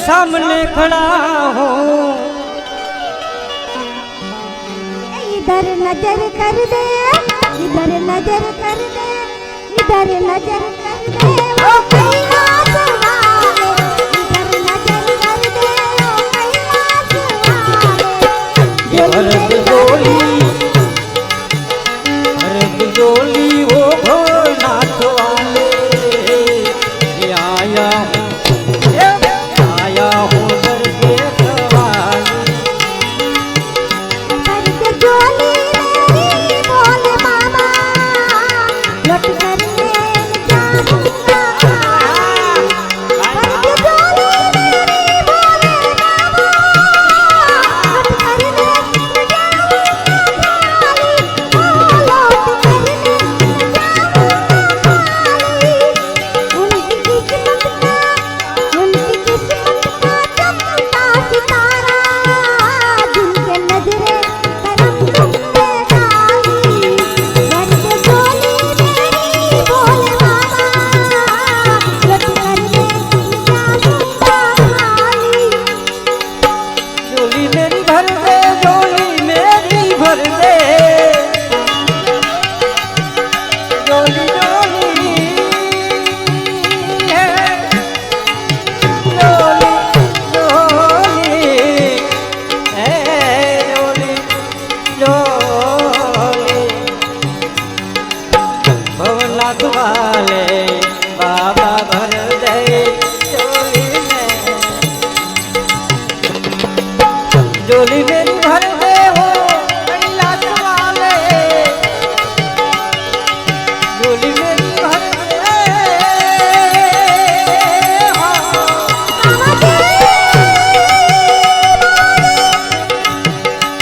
सामने खड़ा हूँ। इधर नजर कर दे, इधर नजर कर दे, इधर नजर कर दे वो कैलाश वाले, इधर नजर कर दे वो कैलाश वाले। जोली वो भोलानाथ वाले, आया हूँ दरवेश वाले। दर्द जोली मेरी बोले बाबा, लौट कर ले जाऊंगा। दर्द जोली मेरी बोले बाबा, लौट कर ले बाबा भर दे जोली में, जोली मेरी भर दे हो कैलाश वाले, जोली मेरी भर दे हो।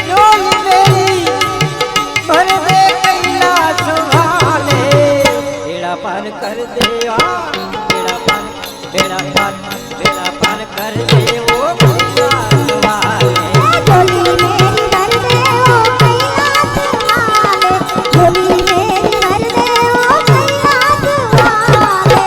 जोली मेरी भर दे कैलाश वाले, बेड़ा पार कर दे, बेड़ा पार कर दे वो कैलाश वाले। जोली मेरी भर दे वो कैलाश वाले, जोली मेरी भर दे वो कैलाश वाले।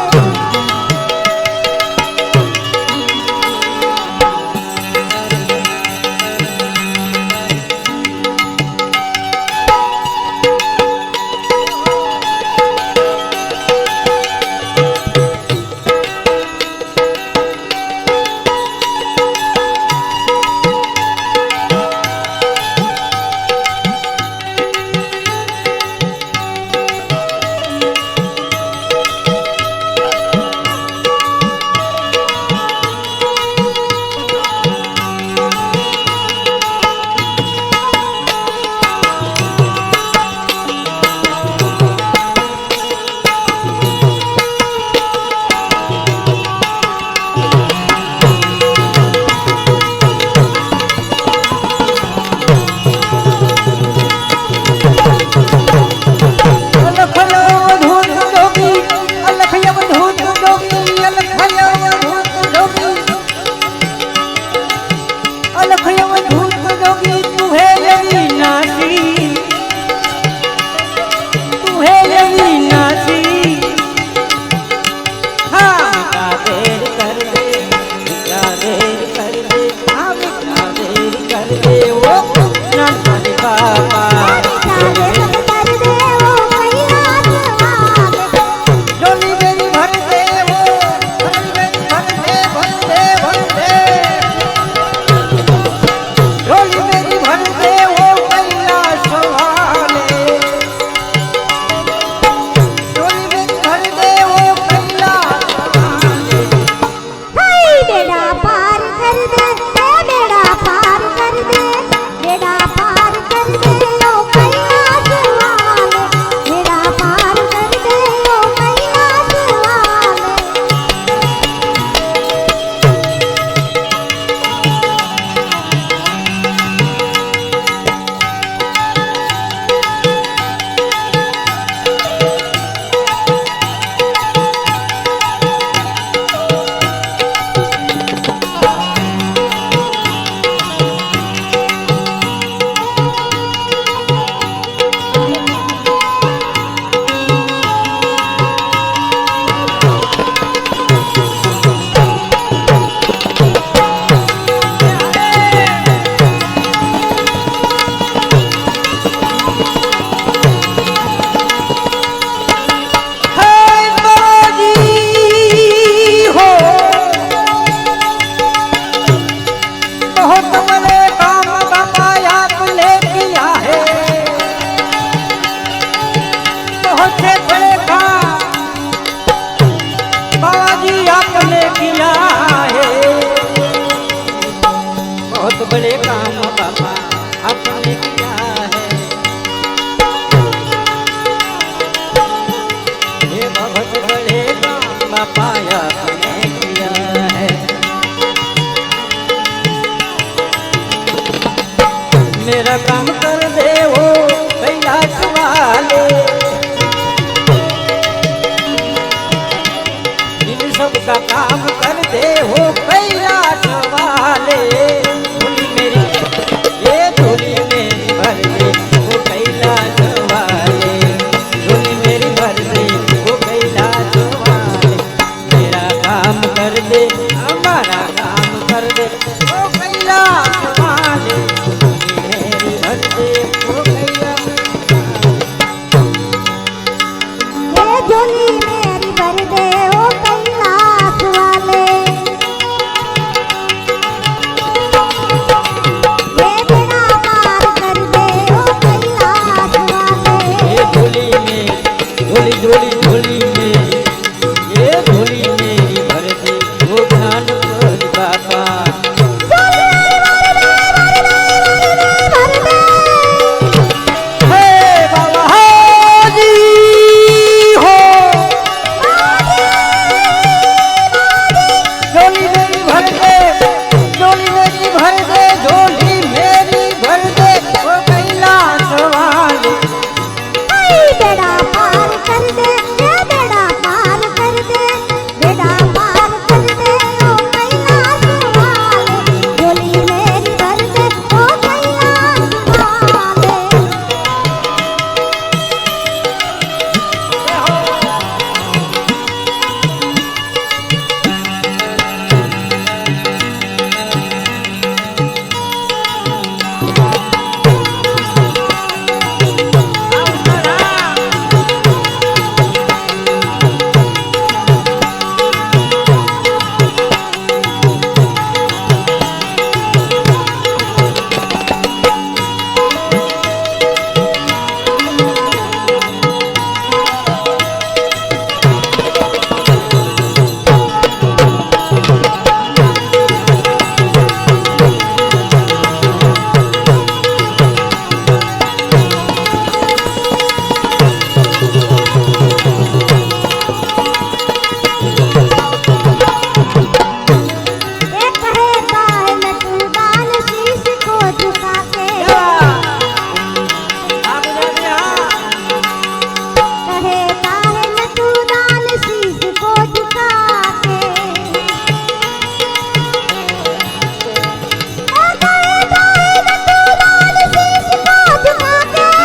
का काम कर दे हो कैलाश वाले झोली मेरी ये झोली मेरी भर दे हो कैलाश वाले झोली मेरी भर दे हो कैलाश वाले मेरा काम कर दे हमारा काम कर दे हो कैलाश वाले झोली मेरी भर दे हो कैलाश ये झोली मेरी भर दे ओ कैलाश वाले ये बेड़ा पार कर दे ओ कैलाश वाले ये झोली में झोली झोली झोली में ये झोली मेरी भर दे वो ज्ञानपुर बाबा हे बाबा हाजी हो झोली मेरी भर दे झोली मेरी भर दे झोली मेरी भर दे वो कैलाश वाले बेड़ा पार कर दे ये बेड़ा पार कर दे बेड़ा पार कर दे ओ कैलाश वाले झोली मेरी भर दे ओ कैलाश वाले ये कहता है नटुदान शीश को झुका के कहता है नटुदान शीश को झुका के कहता है नटुदान शीश को झुका के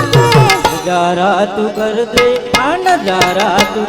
नजारा तू कर दे नजारा तू